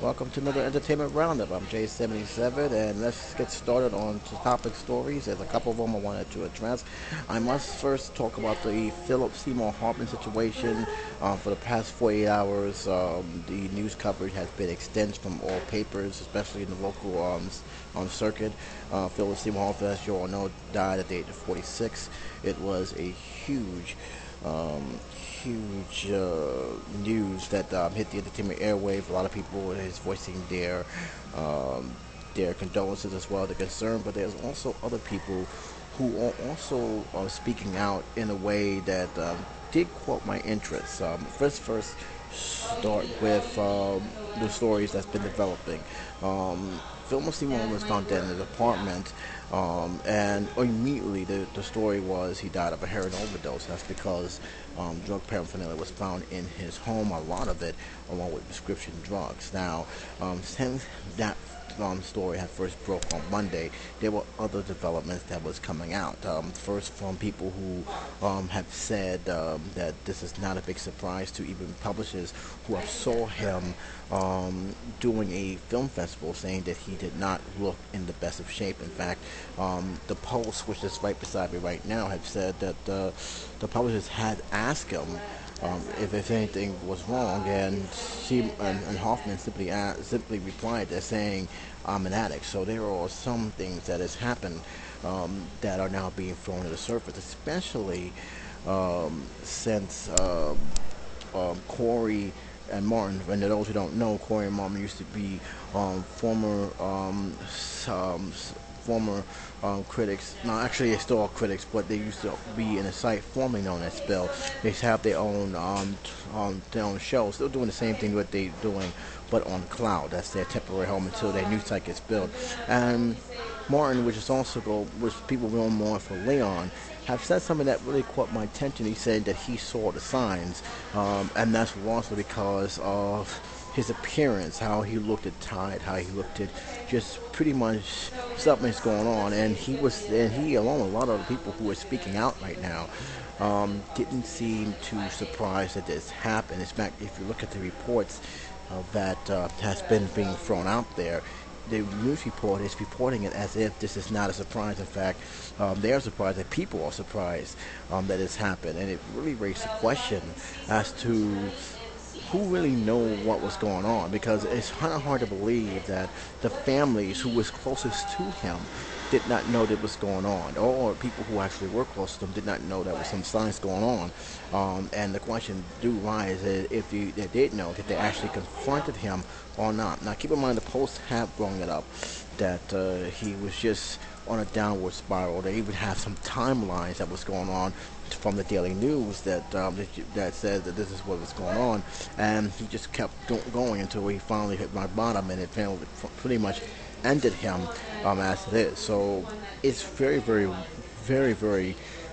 Welcome to another Entertainment Roundup. I'm Jay77, and let's get started on topic stories. There's a couple of them I wanted to address. I must first talk about the Philip Seymour Hoffman situation. For the past 48 hours, the news coverage has been extensed from all papers, especially in the local on circuit. Philip Seymour Hoffman, as you all know, died at the age of 46. It was a um, huge news that hit the entertainment airwaves. A lot of people is voicing um, their condolences as well, their concern. But there's also other people who are also speaking out in a way that did quote my interest. First, start with the stories that's been developing. Philip Seymour was found dead in his apartment, and immediately the story was he died of a heroin overdose. That's because drug paraphernalia was found in his home, a lot of it, along with prescription drugs. Now, since that story had first broke on Monday, there were other developments that was coming out. First, from people who have said that this is not a big surprise to even publishers who have saw him doing a film festival, saying that he did not look in the best of shape. In fact, the Post, which is right beside me right now, have said that the publishers had asked him if anything was wrong, and and Hoffman simply replied, "They're saying I'm an addict." So there are some things that has happened that are now being thrown to the surface, especially since Corey and Martin. And to those who don't know, Corey and Martin used to be former former critics. No, actually, they're still critics, but they used to be in a site formerly known as Spill. They have their own show, still doing the same thing what they're doing, but on cloud. That's their temporary home until their new site gets built. And Martin, which people know more for Leon, have said something that really caught my attention. He said that he saw the signs, and that's also because of his appearance, how he looked at tired, how he looked at just pretty much something's going on. And he, along with a lot of the people who are speaking out right now, didn't seem too surprised that this happened. In fact, if you look at the reports that has been being thrown out there, the news report is reporting it as if this is not a surprise. In fact, they're surprised that people are surprised that it's happened, and it really raised the question as to who really know what was going on, because it's kind of hard to believe that the families who was closest to him did not know that was going on, or people who actually were close to him did not know there was some signs going on. And the question do rise if they did know, that they actually confronted him or not. Now, keep in mind, the Post have brought it up that he was just on a downward spiral. They even have some timelines that was going on from the Daily News that said that this is what was going on, and he just kept going until he finally hit my bottom, and it pretty much ended him as it is. So it's very.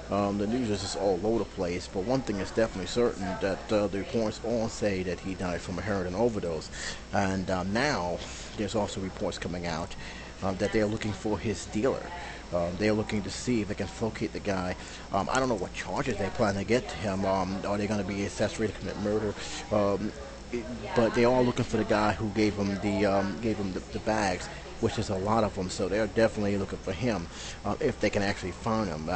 The news is just all over the place, but one thing is definitely certain, that the reports all say that he died from a heroin overdose, and now there's also reports coming out that they're looking for his dealer. They're looking to see if they can locate the guy. I don't know what charges they plan to get to him. Are they going to be accessory to commit murder? Um, but they are looking for the guy who gave him the bags, which is a lot of them. So they're definitely looking for him if they can actually find him.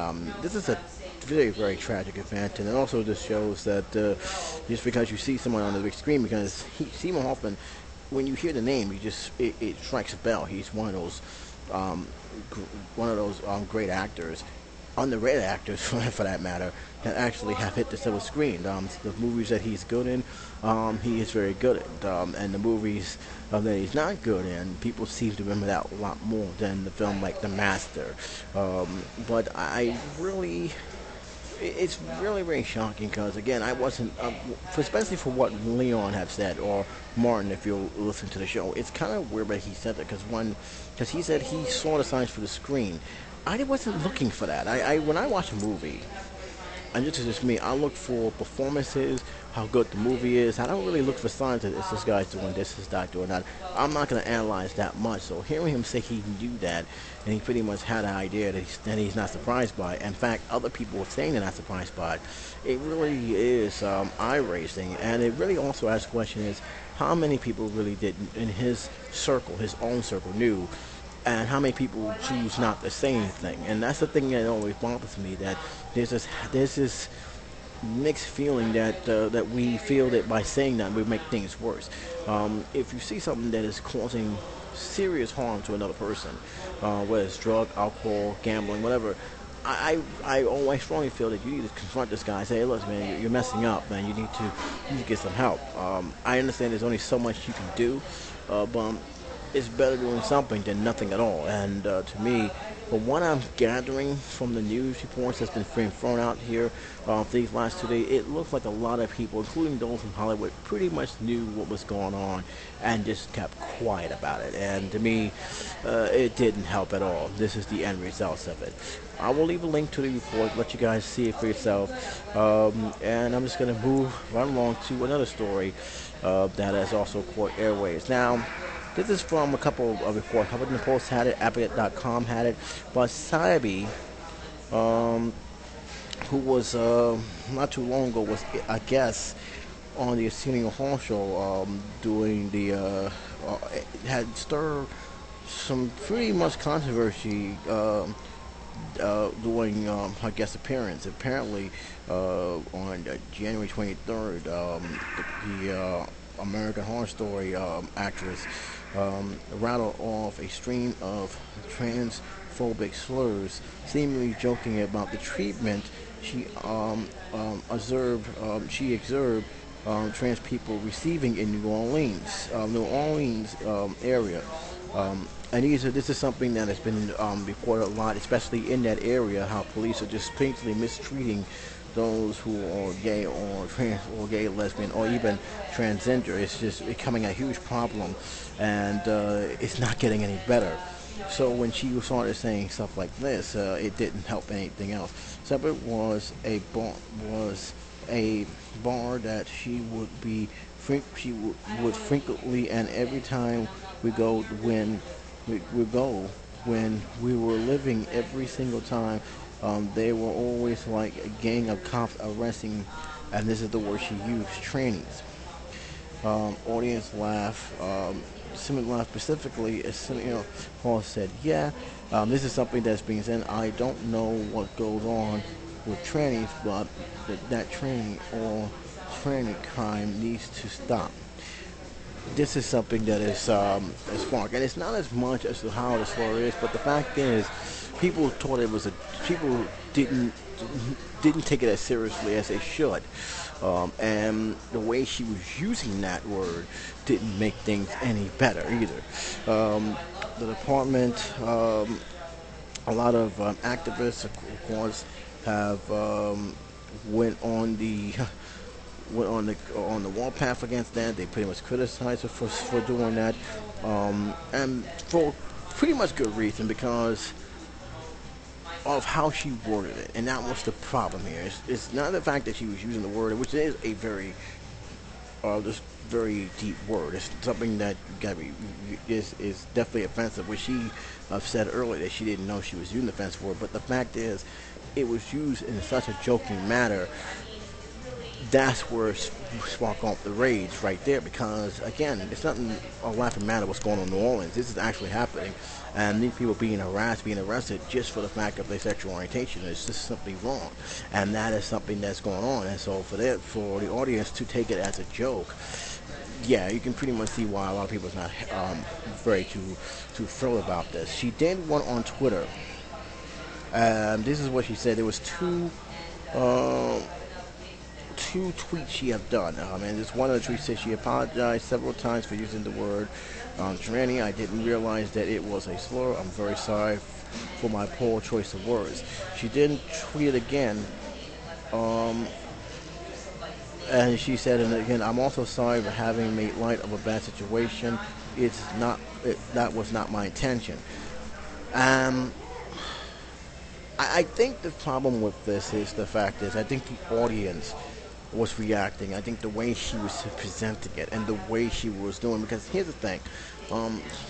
This is a very tragic event, and it also just shows that just because you see someone on the big screen, because Seymour Hoffman, when you hear the name, it strikes a bell. He's um, great actors, underrated actors for that matter, that actually have hit the silver screen. The movies that he's good in, he is very good at, and the movies that he's not good in, people seem to remember that a lot more than the film like The Master. But it's really very shocking, because again, I wasn't especially for what Leon have said, or Martin, if you listen to the show. It's kind of weird that he said that, because he said he saw the signs for the screen. I wasn't looking for that. I when I watch a movie, and this is just me. I look for performances, how good the movie is. I don't really look for signs that this guy's doing this, this guy doing that. I'm not going to analyze that much. So hearing him say he can do that, and he pretty much had an idea that he's not surprised by it. In fact, other people were saying they're not surprised by it. It really is eye-raising, and it really also asks the question is, how many people really did in his circle, his own circle, knew, and how many people choose not to say anything? And that's the thing that always bothers me, that there's this mixed feeling that we feel that by saying that we make things worse. If you see something that is causing serious harm to another person, whether it's drug, alcohol, gambling, whatever, I always strongly feel that you need to confront this guy and say, hey, look, man, you're messing up, man. You need to get some help. I understand there's only so much you can do, but it's better doing something than nothing at all. And to me, from what I'm gathering from the news reports that's been thrown out here these last 2 days, it looks like a lot of people, including those from Hollywood, pretty much knew what was going on and just kept quiet about it. And to me, it didn't help at all. This is the end results of it. I will leave a link to the report, let you guys see it for yourself. And I'm just going to move right along to another story that has also caught airwaves. Now, this is from a couple of reports. Huffington Post had it, Applegate.com had it, but Sabi, who was not too long ago was a guest on the Arsenio Hall show, doing the had stirred some pretty much controversy doing her guest appearance. Apparently, on January 23rd, the American Horror Story actress rattled off a stream of transphobic slurs, seemingly joking about the treatment she observed trans people receiving in New Orleans area. And this is something that has been reported a lot, especially in that area, how police are just painfully mistreating those who are gay or trans or gay, lesbian, or even transgender. It's just becoming a huge problem, and it's not getting any better. So when she started saying stuff like this, it didn't help anything else. Separate was a bar that she would frequently, and every time we go when we were living, every single time. They were always like a gang of cops arresting, and this is the word she used, trannies. Audience laugh. Simon laughed specifically as Paul said, yeah, this is something that's being said. I don't know what goes on with trannies, but that tranny or tranny crime needs to stop. This is something that is spark, and it's not as much as to how the slur is, but the fact is, people thought it was people didn't take it as seriously as they should, and the way she was using that word didn't make things any better either. The department, a lot of activists, of course, have went on the warpath against that. They pretty much criticized her for doing that, and for pretty much good reason, because of how she worded it. And that was the problem here. It's not the fact that she was using the word, which is a very this very deep word. It's something that is definitely offensive, which she said earlier that she didn't know she was using the offensive word. But the fact is, it was used in such a joking manner. That's where spark off the rage right there, because again, it's nothing a laughing matter what's going on in New Orleans. This is actually happening, and these people being harassed, being arrested just for the fact of their sexual orientation is just simply wrong, and that is something that's going on. And so for the audience to take it as a joke, yeah, you can pretty much see why a lot of people is not very too thrilled about this. She did one on Twitter, and this is what she said. There was two tweets she have done. And this one of the tweets says she apologized several times for using the word tranny. I didn't realize that it was a slur. I'm very sorry for my poor choice of words. She didn't tweet it again. And she said, and again, I'm also sorry for having made light of a bad situation. That was not my intention. I think the problem with this is the fact is I think the audience was reacting. I think the way she was presenting it and the way she was doing. Because here's the thing,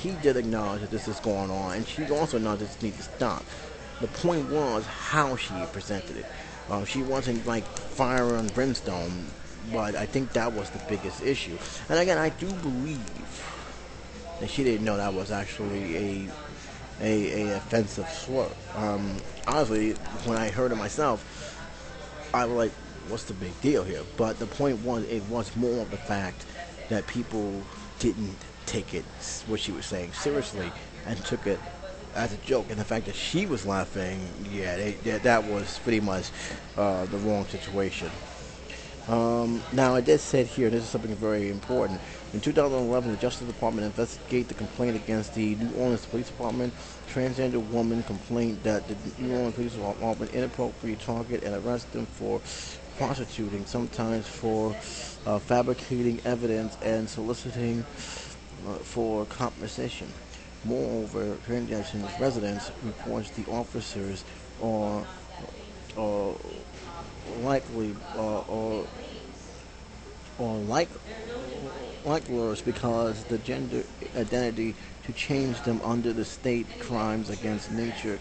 he did acknowledge that this is going on, and she also acknowledged this needs to stop. The point was how she presented it. She wasn't like fire and brimstone, but I think that was the biggest issue. And again, I do believe that she didn't know that was actually a offensive slur. Honestly, when I heard it myself, I was like, what's the big deal here? But the point was, it was more of the fact that people didn't take it, what she was saying, seriously, and took it as a joke. And the fact that she was laughing, that was pretty much the wrong situation. Now, I did say here, this is something very important. In 2011, the Justice Department investigated the complaint against the New Orleans Police Department. Transgender woman complained that the New Orleans Police Department inappropriately targeted and arrested them for prostituting, sometimes for fabricating evidence and soliciting for compensation. Moreover, transgender residents reports the officers are likely or like lawyers because the gender identity to change them under the state crimes against nature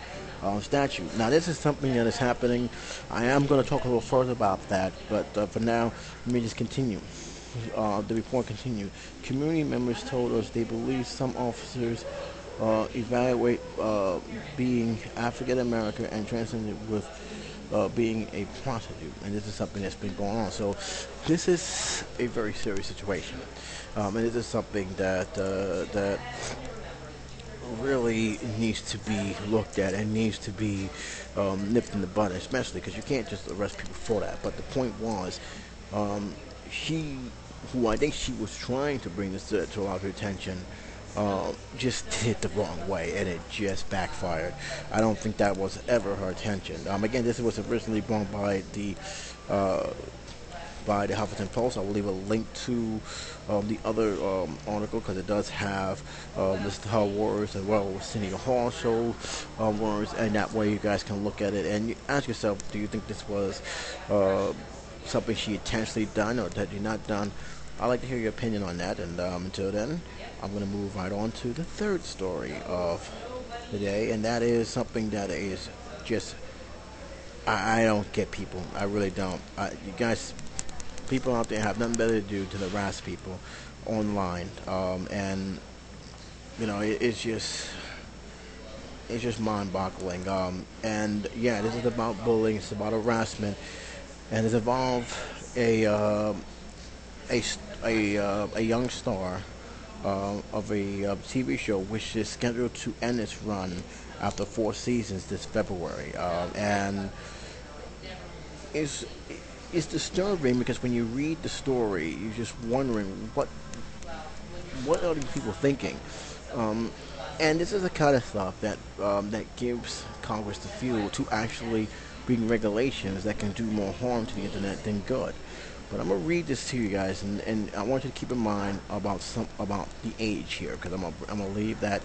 statute. Now, this is something that is happening. I am going to talk a little further about that, but for now, let me just continue. The report continued. Community members told us they believe some officers evaluate being African American and transgender with being a prostitute, and this is something that's been going on. So this is a very serious situation, and this is something that really needs to be looked at and needs to be nipped in the bud, especially because you can't just arrest people for that. But the point was, who I think she was trying to bring this to a lot of attention, just did it the wrong way, and it just backfired. I don't think that was ever her intention. Again, this was originally brought by the Huffington Post. I will leave a link to the other article because it does have her words as well as Cindy Hall show words, and that way you guys can look at it and you ask yourself, do you think this was something she intentionally done or that you not done? I'd like to hear your opinion on that, and until then, I'm going to move right on to the third story of the day, and that is something that is just, I don't get people. I really don't. You guys, people out there have nothing better to do to harass people online, and, you know, it's just mind-boggling. And, yeah, this is about bullying, it's about harassment, and it's involved a young star of a TV show which is scheduled to end its run after 4 seasons this February, and it's disturbing because when you read the story, you're just wondering what are these people thinking, and this is the kind of stuff that gives Congress the fuel to actually bring regulations that can do more harm to the internet than good. But I'm gonna read this to you guys, and I want you to keep in mind about the age here, because I'm gonna leave that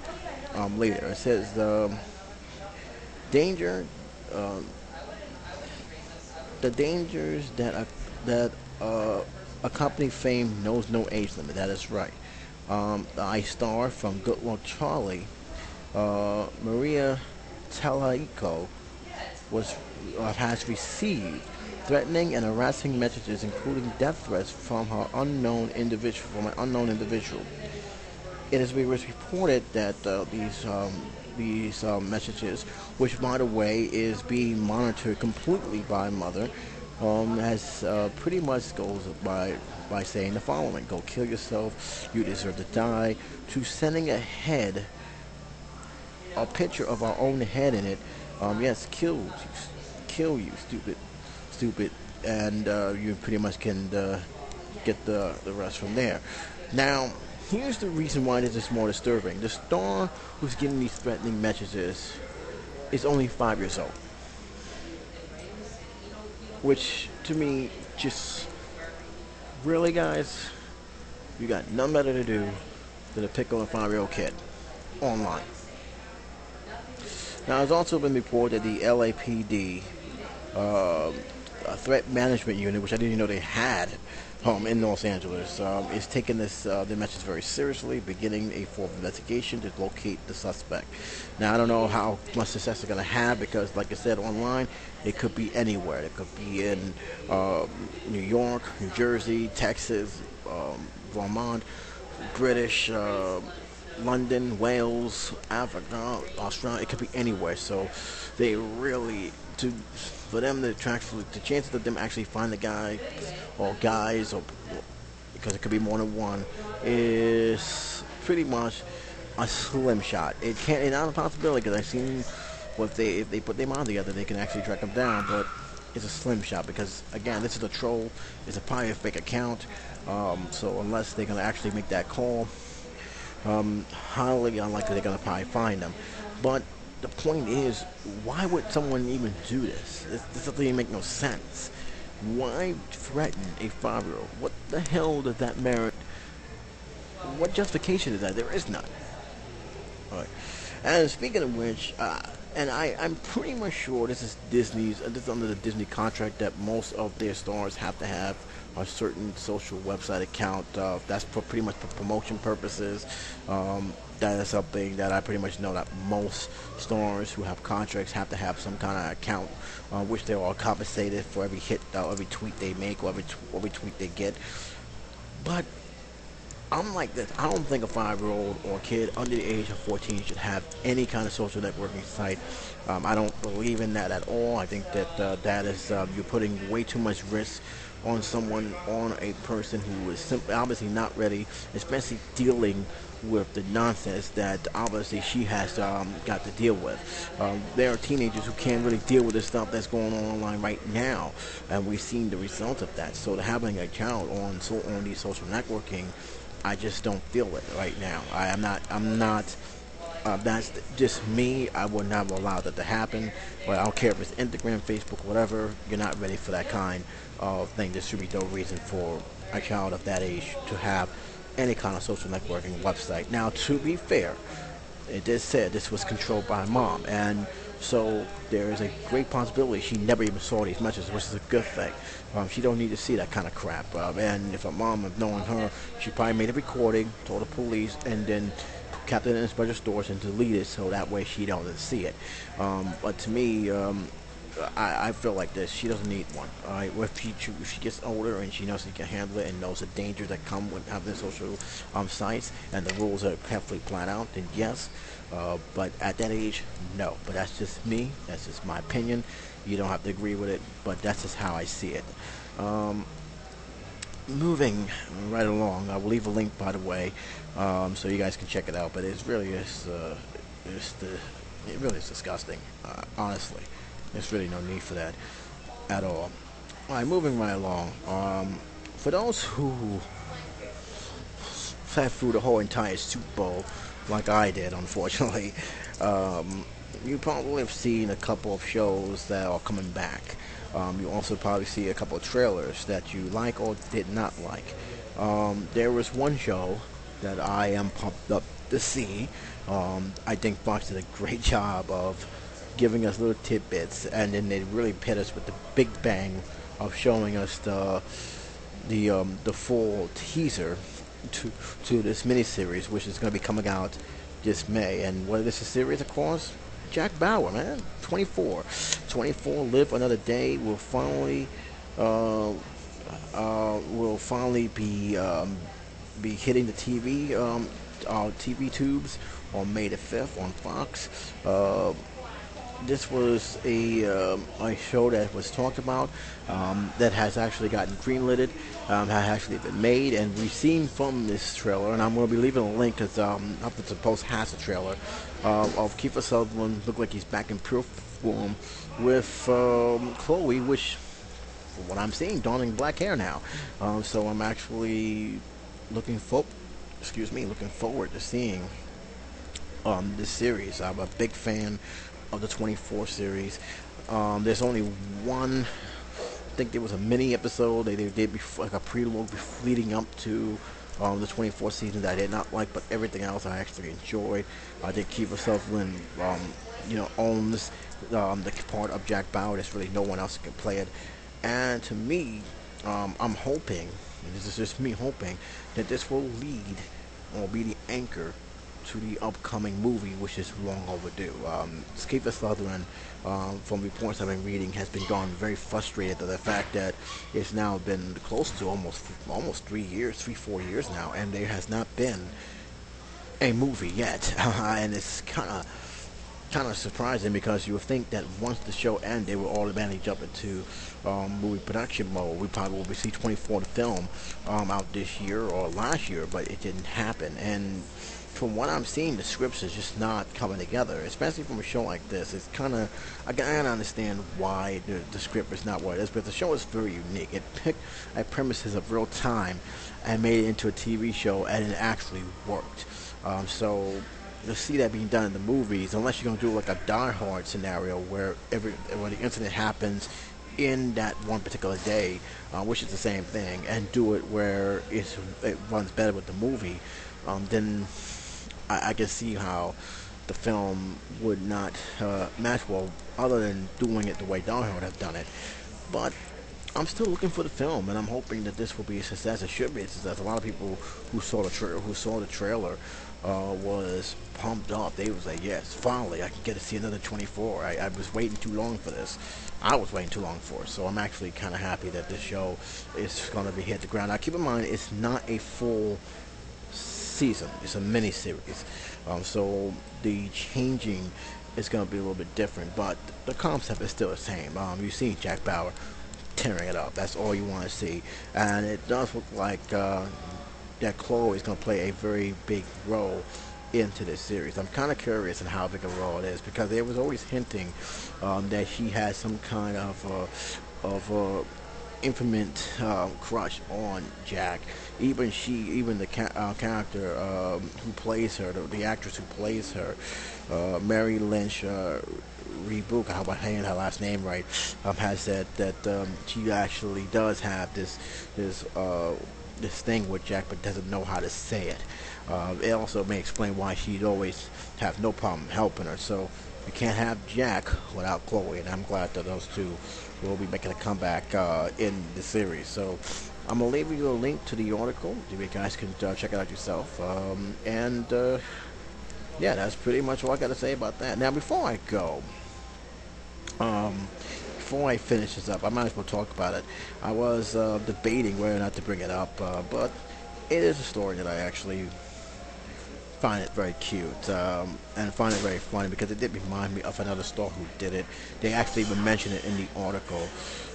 later. It says the dangers that accompany fame knows no age limit. That is right. The star from Good Luck Charlie, Maria Talaico, has received threatening and harassing messages, including death threats from an unknown individual. It was reported that these messages, which by the way is being monitored completely by Mother, has pretty much goes by saying the following: "Go kill yourself. You deserve to die." To sending a picture of our own head in it. Yes, kill you, stupid, and you pretty much can get the rest from there. Now, here's the reason why this is more disturbing. The star who's getting these threatening messages is only 5 years old, which to me just really, guys, you got nothing better to do than to pick on a 5-year-old kid online. Now, it's also been reported that the LAPD, a threat management unit, which I didn't even know they had in Los Angeles, is taking their message very seriously, beginning a full investigation to locate the suspect. Now, I don't know how much success they're going to have because, like I said, online, it could be anywhere. It could be in New York, New Jersey, Texas, Vermont, British, London, Wales, Africa, Australia. It could be anywhere. So they really for them to actually the chances of them actually find the guy or guys or because it could be more than one is pretty much a slim shot. It can't. It's not a possibility because I've seen if they put their mind together, they can actually track them down. But it's a slim shot because again, this is a troll. It's probably a fake account. So unless they're gonna actually make that call, highly unlikely they're gonna probably find them. But the point is, why would someone even do this? This doesn't even make no sense. Why threaten a 5-year-old? What the hell does that merit? What justification is that? There is none. All right. And speaking of which, and I'm pretty much sure this is Disney's. This is under the Disney contract that most of their stars have to have a certain social website account. That's for pretty much for promotion purposes. That is something that I pretty much know that most stars who have contracts have to have some kind of account, which they're all compensated for every hit, every tweet they make, or every tweet they get. But I'm like this. I don't think a 5-year-old or a kid under the age of 14 should have any kind of social networking site. I don't believe in that at all. I think that that is you're putting way too much risk on someone, on a person who is simply obviously not ready, especially dealing with the nonsense that obviously she has got to deal with. There are teenagers who can't really deal with the stuff that's going on online right now, and we've seen the results of that. So having a child on these social networking, I just don't feel it right now. I'm not. That's just me. I would never allow that to happen. But I don't care if it's Instagram, Facebook, whatever. You're not ready for that kind of thing. There should be no reason for a child of that age to have any kind of social networking website. Now, to be fair, it did say this was controlled by mom, and so there is a great possibility she never even saw these messages, which is a good thing. She don't need to see that kind of crap. And if her mom, have known her, she probably made a recording, told the police, and then kept it in a bunch of stores and deleted it so that way she doesn't see it. But to me, I feel like this. She doesn't need one. All right, if she gets older and she knows she can handle it and knows the dangers that come with having social sites and the rules are carefully planned out, then yes. But at that age, no. But that's just me. That's just my opinion. You don't have to agree with it, but that's just how I see it. Moving right along, I will leave a link, by the way, so you guys can check it out. But it really is disgusting. Honestly, there's really no need for that at all. All right, moving right along. For those who sat through the whole entire Super Bowl, like I did, unfortunately, you probably have seen a couple of shows that are coming back. You also probably see a couple of trailers that you like or did not like. There was one show that I am pumped up to see. I think Fox did a great job of giving us little tidbits, and then they really hit us with the big bang of showing us the full teaser to this miniseries, which is going to be coming out this May. And what is this a series, of course? Jack Bauer, man, 24, live another day. Will finally be hitting the TV tubes on May the 5th on Fox. This was a show that was talked about that has actually gotten greenlit, has actually been made, and we've seen from this trailer, and I'm going to be leaving a link because the Post has a trailer of Kiefer Sutherland. Look like he's back in pure form with Chloe, which, from what I'm seeing, donning black hair now. So I'm actually looking forward to seeing this series. I'm a big fan of the 24 series. There's only one, I think there was a mini episode they did before, like a preload leading up to The 24th season that I did not like, but everything else I actually enjoyed. I did Kiefer Sutherland, owns the part of Jack Bauer. There's really no one else who can play it. And to me, I'm hoping, and this is just me hoping, that this will lead or be the anchor to the upcoming movie, which is long overdue. Kiefer Sutherland, from reports I've been reading, has been gone very frustrated at the fact that it's now been close to almost 3 years, 4 years now, and there has not been a movie yet, and it's kind of surprising because you would think that once the show ended, they would automatically jump into movie production mode. We probably will see 24 the film out this year or last year, but it didn't happen. And from what I'm seeing, the scripts is just not coming together, especially from a show like this. It's kind of, I can understand why the script is not what it is, but the show is very unique. It picked a premises of real time and made it into a TV show, and it actually worked. So to see that being done in the movies, unless you're gonna do like a Die Hard scenario where the incident happens in that one particular day, which is the same thing, and do it where it runs better with the movie, then I can see how the film would not match well, other than doing it the way Die Hard have done it. But I'm still looking for the film, and I'm hoping that this will be a success. It should be a success. A lot of people who saw the trailer was pumped up. They was like, "Yes, finally, I can get to see another 24." I was waiting too long for this. I was waiting too long for it, so I'm actually kind of happy that this show is going to be hit the ground. Now, keep in mind, it's not a full season; it's a mini series, so the changing is going to be a little bit different, but the concept is still the same. You see Jack Bauer tearing it up. That's all you want to see, and it does look like that Chloe is going to play a very big role into this series. I'm kind of curious on how big a role it is, because there was always hinting that she has some kind of infinite crush on Jack. Even the character who plays her, the actress who plays her, Mary Lynch Rebook, I hope I'm saying her last name right, has said that she actually does have this thing with Jack, but doesn't know how to say it. It also may explain why she'd always have no problem helping her. So you can't have Jack without Chloe, and I'm glad that those two will be making a comeback in the series. So I'm gonna leave you a link to the article. You guys can check it out yourself. Yeah, that's pretty much all I got to say about that. Now, before I go, before I finish this up, I might as well talk about it. I was debating whether or not to bring it up, but it is a story that I actually find it very cute, and find it very funny, because it did remind me of another star who did it. They actually even mentioned it in the article,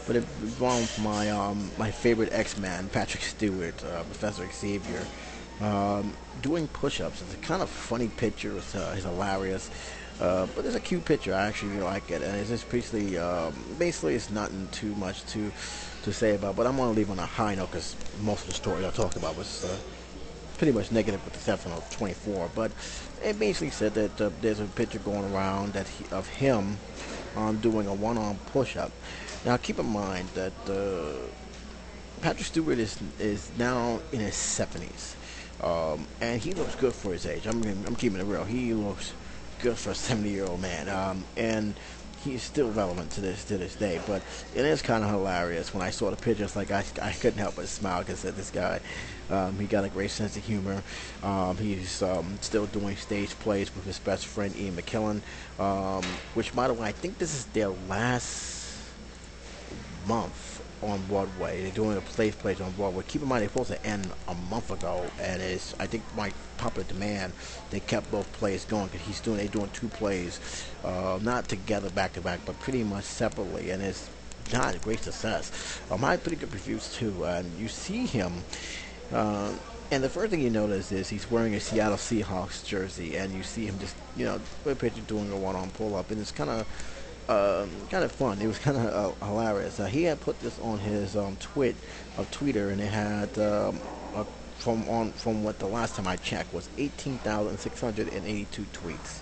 but it involved my favorite X-Man, Patrick Stewart, Professor Xavier, doing push-ups. It's a kind of funny picture. It's hilarious. But it's a cute picture. I actually like it, and it's just basically it's nothing too much to say about. But I'm gonna leave on a high note, because most of the story I talked about was pretty much negative, with the exception of 24. But it basically said that there's a picture going around of him doing a one-arm push-up. Now, keep in mind that Patrick Stewart is now in his 70s, and he looks good for his age. I'm keeping it real. He looks good for a 70-year-old man, and he's still relevant to this day. But it is kind of hilarious when I saw the picture. It's like I couldn't help but smile, because this guy, he got a great sense of humor. He's still doing stage plays with his best friend Ian McKellen, which, by the way, I think this is their last month on Broadway. They're doing a plays on Broadway. Keep in mind, they're supposed to end a month ago, and it's, I think, by popular demand, they kept both plays going, because they're doing two plays, not together back to back, but pretty much separately, and it's not a great success. Had pretty good reviews too, and you see him. And the first thing you notice is he's wearing a Seattle Seahawks jersey, and you see him just, a picture doing a one-arm pull-up, and it's kind of fun. It was kind of hilarious. He had put this on his Twitter, and it had from what the last time I checked was 18,682 tweets,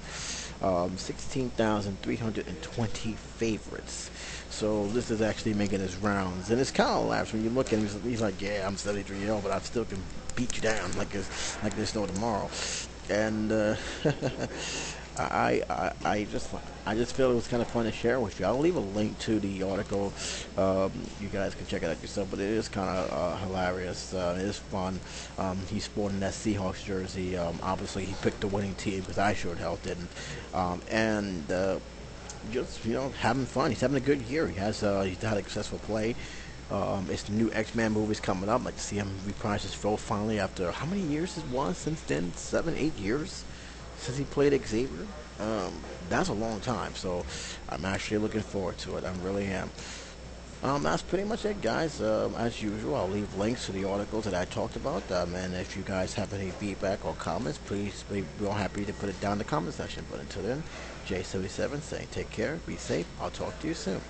16,320 favorites. So this is actually making his rounds, and it's kind of hilarious when you look at him. He's like, "Yeah, I'm 73 years old, but I still can beat you down like there's no tomorrow. And I just feel it was kind of fun to share with you. I'll leave a link to the article. You guys can check it out yourself, but it is kind of hilarious. It is fun. He's sporting that Seahawks jersey. Obviously, he picked the winning team because I sure hell didn't. And just having fun. He's having a good year. He's had a successful play. It's the new X-Men movies coming up. I'd like to see him reprise his role finally after how many years it was since then? 7, 8 years since he played Xavier. That's a long time. So I'm actually looking forward to it. I really am. That's pretty much it, guys. As usual, I'll leave links to the articles that I talked about. And if you guys have any feedback or comments, please be real happy to put it down in the comment section. But until then, J77 saying take care, be safe. I'll talk to you soon.